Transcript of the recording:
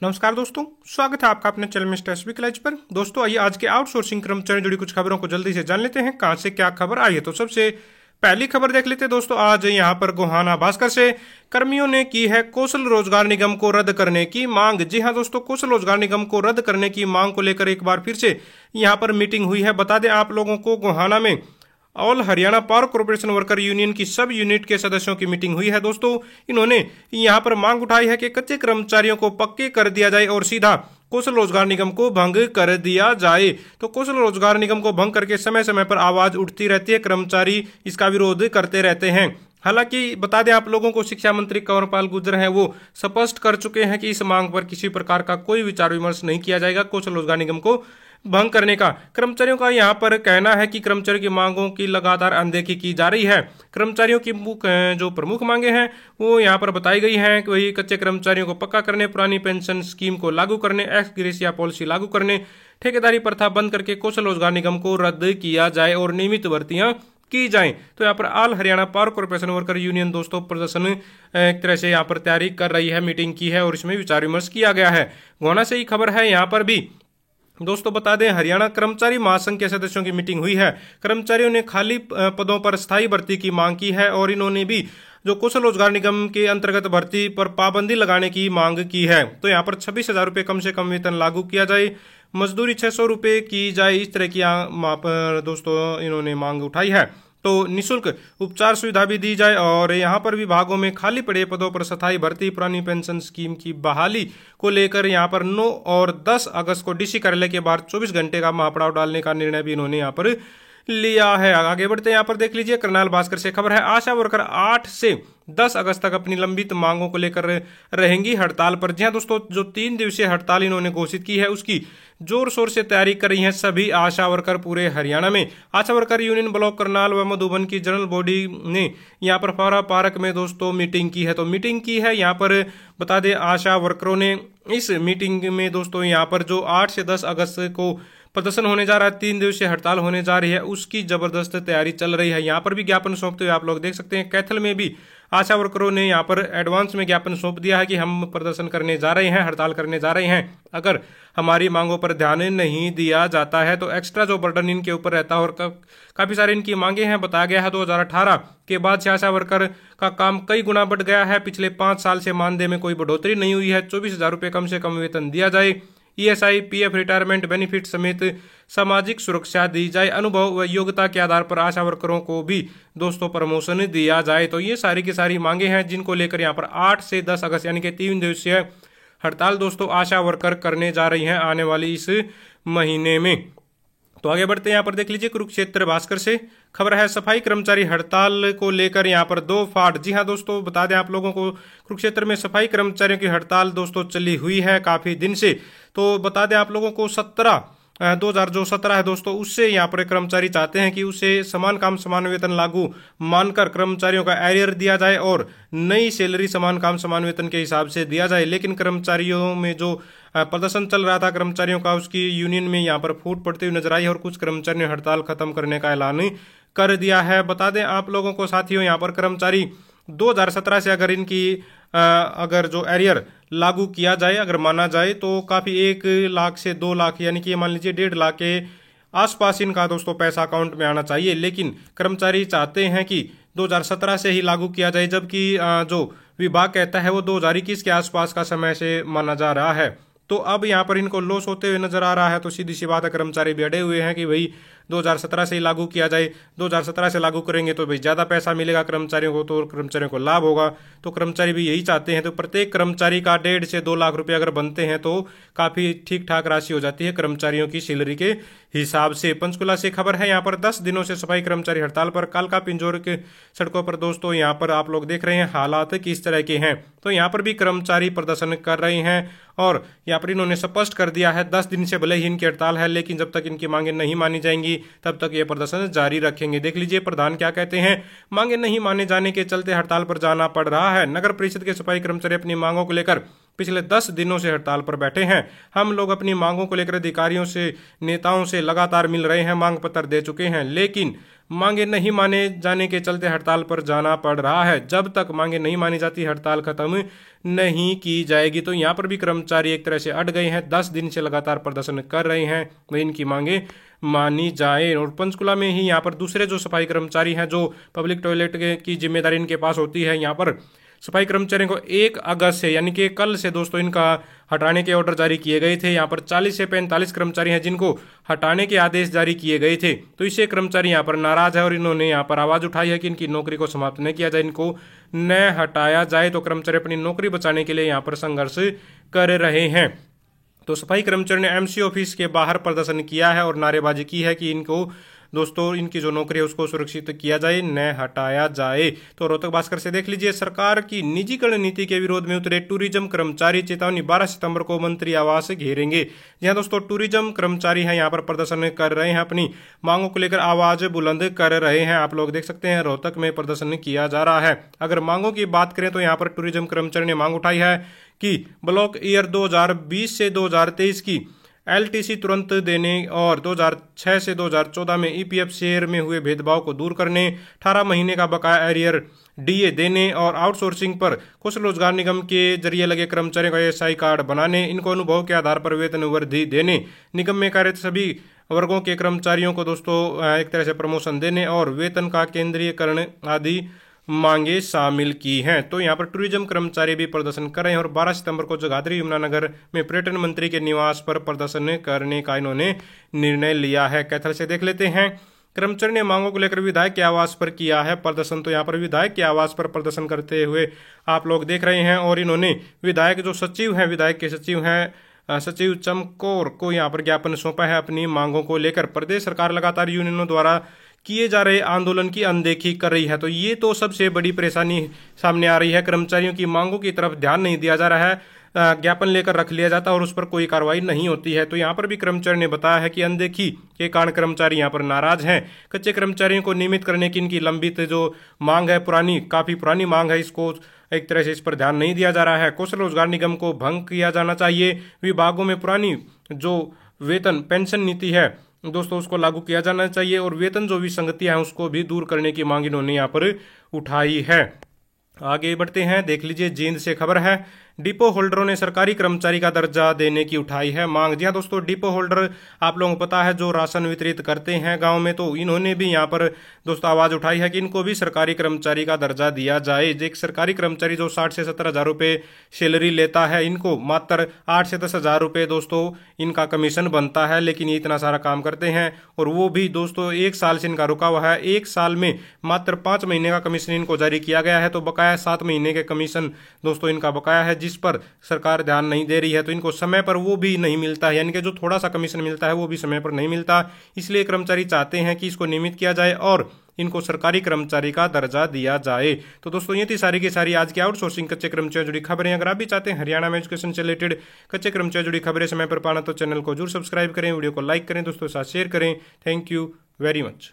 नमस्कार दोस्तों, स्वागत है आपका अपने चैनल मिस्टर एसबी कॉलेज पर। दोस्तों आइए आज के आउटसोर्सिंग कर्मचारी जुड़ी कुछ खबरों को जल्दी से जान लेते हैं कहां से क्या खबर आई है। तो सबसे पहली खबर देख लेते हैं दोस्तों। आज यहां पर गोहाना भास्कर से कर्मियों ने की है कौशल रोजगार निगम को रद्द करने की मांग। जी हां दोस्तों, कौशल रोजगार निगम को रद्द करने की मांग को लेकर एक बार फिर से यहां पर मीटिंग हुई है। बता दें आप लोगों को, गोहाना में all Haryana power corporation worker union की सब यूनिट के सदस्यों की मीटिंग हुई है दोस्तों। इन्होंने यहां पर मांग उठाई है कि कच्चे कर्मचारियों को पक्के कर दिया जाए और सीधा कौशल रोजगार निगम को भंग कर दिया जाए। तो कौशल रोजगार निगम को भंग करके समय समय पर आवाज उठती रहती है, कर्मचारी इसका विरोध करते रहते हैं। हालांकि बता दें आप लोगों को, शिक्षा मंत्री कंवरपाल गुर्जर हैं, वो स्पष्ट कर चुके हैं कि इस मांग पर किसी प्रकार का कोई विचार विमर्श नहीं किया जाएगा कौशल रोजगार निगम को भंग करने का। कर्मचारियों का यहां पर कहना है कि कर्मचारियों की मांगों की लगातार अनदेखी की जा रही है। कर्मचारियों की जो प्रमुख मांगे हैं वो यहां पर बताई गई हैं कि वही कच्चे कर्मचारियों को पक्का करने, पुरानी पेंशन स्कीम को लागू करने, एक्स ग्रेसिया पॉलिसी लागू करने, ठेकेदारी प्रथा बंद करके कौशल रोजगार निगम को रद्द किया जाए और नियमित भर्तियां की जाएं। तो यहाँ पर all Haryana power corporation worker union दोस्तों प्रदर्शन एक तरह से यहाँ पर तैयारी कर रही है, मीटिंग की है और इसमें विचार विमर्श किया गया है। गोहाना से ही खबर है। यहाँ पर भी दोस्तों बता दें, हरियाणा कर्मचारी महासंघ के सदस्यों की मीटिंग हुई है। कर्मचारियों ने खाली पदों पर स्थायी भर्ती की मांग की है और इन्होंने भी जो कौशल रोजगार निगम के अंतर्गत भर्ती पर पाबंदी लगाने की मांग की है। तो यहाँ पर 26,000 रुपये कम से कम वेतन लागू किया जाए, मजदूरी 600 रुपये की जाए, इस तरह की दोस्तों इन्होंने मांग उठाई है। तो निःशुल्क उपचार सुविधा भी दी जाए और यहाँ पर विभागों में खाली पड़े पदों पर स्थायी भर्ती, पुरानी पेंशन स्कीम की बहाली को लेकर यहाँ पर 9 और 10 अगस्त को डीसी कार्यालय के बाहर 24 घंटे का महापड़ाव डालने का निर्णय भी इन्होंने यहाँ पर लिया है। आगे बढ़ते हैं, यहाँ पर देख लीजिए करनाल भास्कर से खबर है। आशा वर्कर 8 से 10 अगस्त तक अपनी लंबित मांगों को लेकर रहेंगी हड़ताल पर। जी हाँ दोस्तों, जो 3 दिवसीय हड़ताल इन्होंने घोषित की है उसकी जोर शोर से तैयारी कर रही हैं सभी आशा वर्कर पूरे हरियाणा में। आशा वर्कर यूनियन ब्लॉक करनाल व मधुबन की जनरल बॉडी ने यहाँ पर फौरा पार्क में दोस्तों मीटिंग की है। तो मीटिंग की है यहाँ पर, बता दें आशा वर्करों ने इस मीटिंग में दोस्तों यहाँ पर जो 8 से 10 अगस्त को प्रदर्शन होने जा रहा है, 3 दिवसीय हड़ताल होने जा रही है, उसकी जबरदस्त तैयारी चल रही है। यहाँ पर भी ज्ञापन सौंपते हुए आप लोग देख सकते हैं। कैथल में भी आशा वर्करों ने यहाँ पर एडवांस में ज्ञापन सौंप दिया है कि हम प्रदर्शन करने जा रहे हैं, हड़ताल करने जा रहे हैं। अगर हमारी मांगों पर ध्यान नहीं दिया जाता है तो एक्स्ट्रा जो बर्डन इनके ऊपर रहता है और काफी सारी इनकी मांगे हैं। बताया गया है 2018 के बाद से आशा वर्कर का काम कई गुना बढ़ गया है। पिछले 5 साल से मानदेय में कोई बढ़ोतरी नहीं हुई है। 24,000 रुपये कम से कम वेतन दिया जाए, ईएसआई, पीएफ, रिटायरमेंट बेनिफिट समेत सामाजिक सुरक्षा दी जाए, अनुभव व योग्यता के आधार पर आशा वर्करों को भी दोस्तों प्रमोशन दिया जाए। तो ये सारी की सारी मांगे हैं जिनको लेकर यहाँ पर 8 से 10 अगस्त यानी कि 3 दिवसीय हड़ताल दोस्तों आशा वर्कर करने जा रही हैं आने वाली इस महीने में। तो आगे बढ़ते हैं, यहाँ पर देख लीजिए कुरुक्षेत्र भास्कर से खबर है। सफाई कर्मचारी हड़ताल को लेकर यहाँ पर 2 फाड़। जी हाँ दोस्तों, बता दें आप लोगों को, कुरुक्षेत्र में सफाई कर्मचारियों की हड़ताल दोस्तों चली हुई है काफी दिन से। तो बता दें आप लोगों को 2017 है दोस्तों, उससे यहाँ पर कर्मचारी चाहते हैं कि उसे समान काम समान वेतन लागू मानकर कर्मचारियों का एरियर दिया जाए और नई सैलरी समान काम समान वेतन के हिसाब से दिया जाए। लेकिन कर्मचारियों में जो प्रदर्शन चल रहा था कर्मचारियों का, उसकी यूनियन में यहाँ पर फूट पड़ती हुई नजर आई और कुछ कर्मचारियों ने हड़ताल खत्म करने का ऐलान कर दिया है। बता दें आप लोगों को साथियों, यहाँ पर कर्मचारी 2017 से अगर इनकी अगर जो एरियर लागू किया जाए, अगर माना जाए तो काफी 1 लाख से 2 लाख यानी कि मान लीजिए 1.5 लाख के आसपास इनका दोस्तों पैसा अकाउंट में आना चाहिए। लेकिन कर्मचारी चाहते हैं कि 2017 से ही लागू किया जाए, जबकि जो विभाग कहता है वो 2021 के आसपास का समय से माना जा रहा है। तो अब यहाँ पर इनको लॉस होते हुए नजर आ रहा है। तो सीधी सी बात है, कर्मचारी भी अड़े हुए हैं कि भाई 2017 से ही लागू किया जाए। 2017 से लागू करेंगे तो भाई ज्यादा पैसा मिलेगा कर्मचारियों को, तो कर्मचारियों को लाभ होगा। तो कर्मचारी भी यही चाहते हैं। तो प्रत्येक कर्मचारी का 1.5 से 2 लाख रुपए अगर बनते हैं तो काफी ठीक ठाक राशि हो जाती है कर्मचारियों की सैलरी के हिसाब से। पंचकुला से खबर है, यहाँ पर 10 दिनों से सफाई कर्मचारी हड़ताल पर। कालका पिंजौर के सड़कों पर दोस्तों यहाँ पर आप लोग देख रहे हैं हालात किस तरह के हैं। तो यहाँ पर भी कर्मचारी प्रदर्शन कर रहे हैं और यहाँ पर इन्होंने स्पष्ट कर दिया है 10 दिन से भले ही इनकी हड़ताल है, लेकिन जब तक इनकी मांगे नहीं मानी जाएंगी तब तक ये प्रदर्शन जारी रखेंगे। देख लीजिए प्रधान क्या कहते हैं। मांगे नहीं माने जाने के चलते हड़ताल पर जाना पड़ रहा है। नगर परिषद के सफाई कर्मचारी अपनी मांगों को लेकर पिछले 10 दिनों से हड़ताल पर बैठे हैं। हम लोग अपनी मांगों को लेकर अधिकारियों से, नेताओं से लगातार मिल रहे हैं, मांग पत्र दे चुके हैं, लेकिन मांगे नहीं माने जाने के चलते हड़ताल पर जाना पड़ रहा है। जब तक मांगे नहीं मानी जाती, हड़ताल खत्म नहीं की जाएगी। तो यहाँ पर भी कर्मचारी एक तरह से अड़ गए हैं, 10 दिन से लगातार प्रदर्शन कर रहे हैं, तो इनकी मांगे मानी जाए। और पंचकुला में ही यहाँ पर दूसरे जो सफाई कर्मचारी हैं, जो पब्लिक टॉयलेट की जिम्मेदारी इनके पास होती है, यहाँ पर सफाई कर्मचारियों को 1 अगस्त से यानी कि कल से दोस्तों इनका हटाने के ऑर्डर जारी किए गए थे। यहाँ पर 40 से 45 कर्मचारी हैं जिनको हटाने के आदेश जारी किए गए थे। तो इससे कर्मचारी यहाँ पर नाराज है और इन्होंने यहाँ पर आवाज उठाई है कि इनकी नौकरी को समाप्त न किया जाए, इनको न हटाया जाए। तो कर्मचारी अपनी नौकरी बचाने के लिए यहाँ पर संघर्ष कर रहे हैं। तो सफाई कर्मचारी ने एमसी ऑफिस के बाहर प्रदर्शन किया है और नारेबाजी की है कि इनको दोस्तों इनकी जो नौकरी है उसको सुरक्षित किया जाए, न हटाया जाए। तो रोहतक भास्कर से देख लीजिए, सरकार की निजीकरण नीति के विरोध में उतरे टूरिज्म कर्मचारी, चेतावनी 12 सितंबर को मंत्री आवास घेरेंगे। यहाँ दोस्तों टूरिज्म कर्मचारी हैं, यहाँ पर प्रदर्शन कर रहे हैं, अपनी मांगों को लेकर आवाज बुलंद कर रहे हैं। आप लोग देख सकते हैं रोहतक में प्रदर्शन किया जा रहा है। अगर मांगों की बात करें तो यहाँ पर टूरिज्म कर्मचारी ने मांग उठाई है कि ब्लॉक ईयर 2020 से 2023 की एलटीसी तुरंत देने और 2006 से 2014 में ईपीएफ शेयर में हुए भेदभाव को दूर करने, 18 महीने का बकाया एरियर डीए देने और आउटसोर्सिंग पर कुशल रोजगार निगम के जरिए लगे कर्मचारियों का एएसआई कार्ड बनाने, इनको अनुभव के आधार पर वेतन वृद्धि देने, निगम में कार्यरत सभी वर्गों के कर्मचारियों को दोस्तों एक तरह से प्रमोशन देने और वेतन का केंद्रीयकरण आदि मांगे शामिल की हैं। तो यहाँ पर टूरिज्म कर्मचारी भी प्रदर्शन कर रहे हैं और 12 सितंबर को जगाधरी यमुनानगर में पर्यटन मंत्री के निवास पर प्रदर्शन करने का इन्होंने निर्णय लिया है। कैथल से देख लेते हैं, कर्मचारी ने मांगों को लेकर विधायक के आवास पर किया है प्रदर्शन। तो यहाँ पर विधायक के आवास पर प्रदर्शन करते हुए आप लोग देख रहे हैं और इन्होंने विधायक जो सचिव हैं, विधायक के सचिव हैं सचिव चमकौर को यहाँ पर ज्ञापन सौंपा है अपनी मांगों को लेकर। प्रदेश सरकार लगातार यूनियनों द्वारा किए जा रहे आंदोलन की अनदेखी कर रही है। तो ये तो सबसे बड़ी परेशानी सामने आ रही है, कर्मचारियों की मांगों की तरफ ध्यान नहीं दिया जा रहा है, ज्ञापन लेकर रख लिया जाता है और उस पर कोई कार्रवाई नहीं होती है। तो यहाँ पर भी कर्मचारी ने बताया है कि अनदेखी के कारण कर्मचारी यहाँ पर नाराज हैं। कच्चे कर्मचारियों को नियमित करने की इनकी लंबित जो मांग है, काफी पुरानी मांग है, इसको एक तरह से इस पर ध्यान नहीं दिया जा रहा है। कौशल रोजगार निगम को भंग किया जाना चाहिए। विभागों में पुरानी जो वेतन पेंशन नीति है दोस्तों उसको लागू किया जाना चाहिए और वेतन जो विसंगतियां हैं उसको भी दूर करने की मांग इन्होंने यहाँ पर उठाई है। आगे बढ़ते हैं, देख लीजिए जींद से खबर है, डिपो होल्डरों ने सरकारी कर्मचारी का दर्जा देने की उठाई है मांग। जी हाँ दोस्तों, डिपो होल्डर आप लोगों को पता है जो राशन वितरित करते हैं गांव में, तो इन्होंने भी यहाँ पर दोस्तों आवाज उठाई है कि इनको भी सरकारी कर्मचारी का दर्जा दिया जाए। एक सरकारी कर्मचारी जो 60 से 70 हजार रुपये सैलरी लेता है, इनको मात्र 8 से 10 हजार रुपये दोस्तों इनका कमीशन बनता है, लेकिन ये इतना सारा काम करते हैं और वो भी दोस्तों 1 साल से इनका रुका हुआ है। 1 साल में मात्र 5 महीने का कमीशन इनको जारी किया गया है, तो बकाया 7 महीने के कमीशन दोस्तों इनका बकाया है, जिस पर सरकार ध्यान नहीं दे रही है। तो इनको समय पर वो भी नहीं मिलता है, यानी कि जो थोड़ा सा कमीशन मिलता है वो भी समय पर नहीं मिलता। इसलिए कर्मचारी चाहते हैं कि इसको नियमित किया जाए और इनको सरकारी कर्मचारी का दर्जा दिया जाए। तो दोस्तों ये थी सारी की सारी आज की आउटसोर्सिंग कच्चे कर्मचारी जुड़ी खबरें। अगर आप भी चाहते हैं हरियाणा में एजुकेशन से रिलेटेड कच्चे कर्मचारी जुड़ी खबरें समय पर पाना तो चैनल को जरूर सब्सक्राइब करें, वीडियो को लाइक करें, दोस्तों के साथ शेयर करें। Thank you very much.